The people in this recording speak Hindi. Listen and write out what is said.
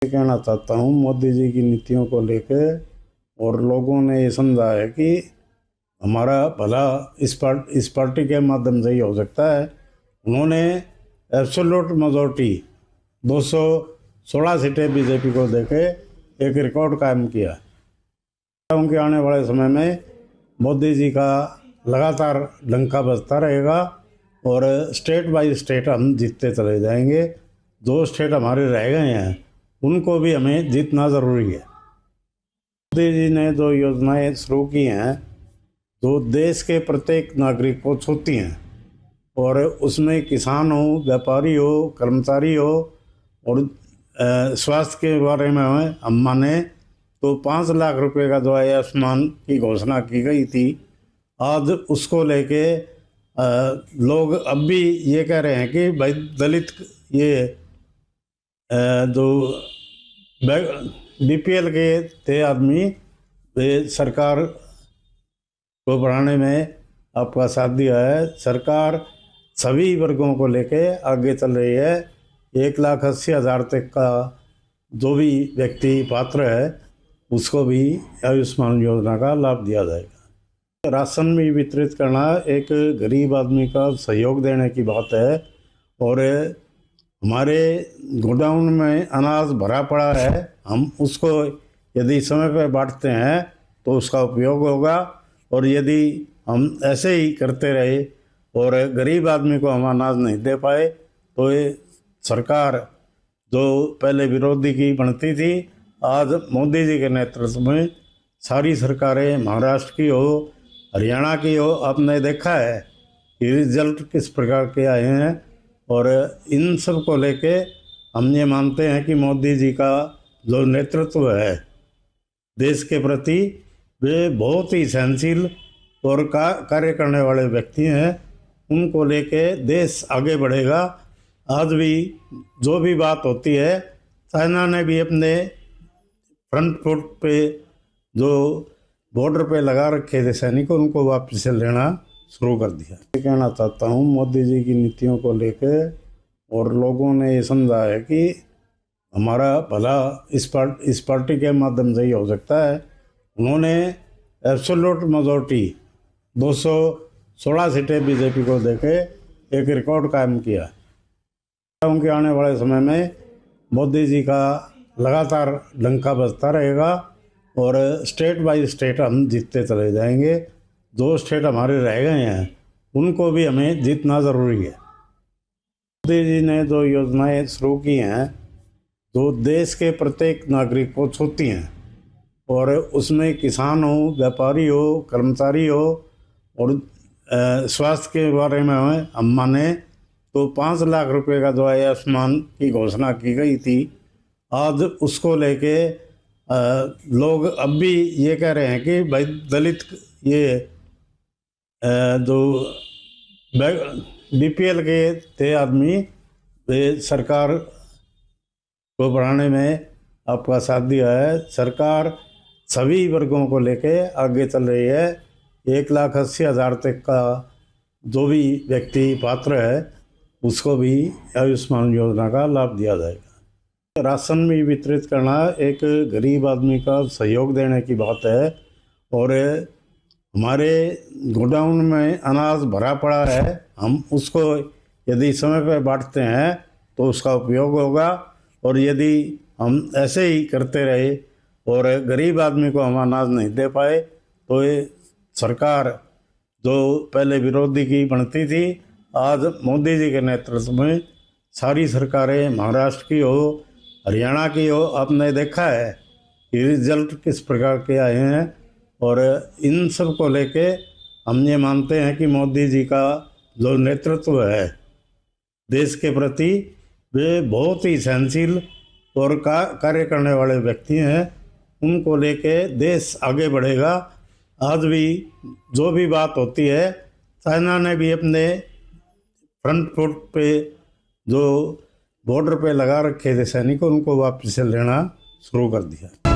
कहना चाहता हूँ मोदी जी की नीतियों को लेकर, और लोगों ने ये समझा है कि हमारा भला इस पार्टी के माध्यम से ही हो सकता है। उन्होंने एब्सोल्यूट मेजॉरिटी 216 सीटें बीजेपी को देके एक रिकॉर्ड कायम किया। उनके आने वाले समय में मोदी जी का लगातार डंका बजता रहेगा और स्टेट बाय स्टेट हम जीतते चले जाएंगे। जो स्टेट हमारे रह गए हैं उनको भी हमें जीतना ज़रूरी है। मोदी जी ने जो योजनाएं शुरू की हैं जो देश के प्रत्येक नागरिक को छूती हैं, और उसमें किसान हो, व्यापारी हो, कर्मचारी हो, और स्वास्थ्य के बारे में हम माने तो 5 लाख रुपए का जो है आयुष्मान की घोषणा की गई थी। आज उसको लेके लोग अब भी ये कह रहे हैं कि भाई दलित ये जो बीपीएल के थे आदमी, वे सरकार को बढ़ाने में आपका साथ दिया है। सरकार सभी वर्गों को लेके आगे चल रही है। 1,80,000 तक का जो भी व्यक्ति पात्र है उसको भी आयुष्मान योजना का लाभ दिया जाएगा। राशन भी वितरित करना एक गरीब आदमी का सहयोग देने की बात है, और हमारे गोडाउन में अनाज भरा पड़ा है, हम उसको यदि समय पर बांटते हैं तो उसका उपयोग होगा। और यदि हम ऐसे ही करते रहे और गरीब आदमी को हम अनाज नहीं दे पाए तो ये सरकार जो पहले विरोधी की बनती थी, आज मोदी जी के नेतृत्व में सारी सरकारें, महाराष्ट्र की हो, हरियाणा की हो, आपने देखा है कि रिजल्ट किस प्रकार के आए हैं। और इन सब को लेके हम ये मानते हैं कि मोदी जी का जो नेतृत्व है देश के प्रति, वे बहुत ही सहनशील और कार्य करने वाले व्यक्ति हैं। उनको लेके देश आगे बढ़ेगा। आज भी जो भी बात होती है, चाइना ने भी अपने फ्रंट फुट पे जो बॉर्डर पे लगा रखे थे सैनिकों, उनको वापस से लेना शुरू कर दिया। ये कहना चाहता हूँ मोदी जी की नीतियों को लेकर, और लोगों ने ये समझा है कि हमारा भला इस पार्टी के माध्यम से ही हो सकता है। उन्होंने एब्सोल्यूट मेजॉरिटी 216 सीटें बीजेपी को देके एक रिकॉर्ड कायम किया। उनके आने वाले समय में मोदी जी का लगातार डंका बजता रहेगा और स्टेट बाय स्टेट हम जीतते चले जाएंगे। जो स्टेट हमारे रह गए हैं उनको भी हमें जीतना ज़रूरी है। मोदी जी ने जो योजनाएं शुरू की हैं जो देश के प्रत्येक नागरिक को छूती हैं, और उसमें किसान हो, व्यापारी हो, कर्मचारी हो, और स्वास्थ्य के बारे में हम माने तो 5 लाख रुपए का जो है आयुष्मान की घोषणा की गई थी। आज उसको लेके लोग अब भी ये कह रहे हैं कि भाई दलित ये जो बीपीएल के थे आदमी, वे सरकार को बढ़ाने में आपका साथ दिया है। सरकार सभी वर्गों को लेके आगे चल रही है। 1,80,000 तक का जो भी व्यक्ति पात्र है उसको भी आयुष्मान योजना का लाभ दिया जाएगा। राशन भी वितरित करना एक गरीब आदमी का सहयोग देने की बात है, और हमारे गोडाउन में अनाज भरा पड़ा है, हम उसको यदि समय पर बांटते हैं तो उसका उपयोग होगा। और यदि हम ऐसे ही करते रहे और गरीब आदमी को हम अनाज नहीं दे पाए तो ये सरकार जो पहले विरोधी की बनती थी, आज मोदी जी के नेतृत्व में सारी सरकारें, महाराष्ट्र की हो, हरियाणा की हो, आपने देखा है कि रिजल्ट किस प्रकार के आए हैं। और इन सब को लेके हम ये मानते हैं कि मोदी जी का जो नेतृत्व है देश के प्रति, वे बहुत ही सहनशील और कार्य करने वाले व्यक्ति हैं। उनको लेके देश आगे बढ़ेगा। आज भी जो भी बात होती है, चाइना ने भी अपने फ्रंट फुट पे जो बॉर्डर पे लगा रखे थे सैनिकों, उनको वापस से लेना शुरू कर दिया।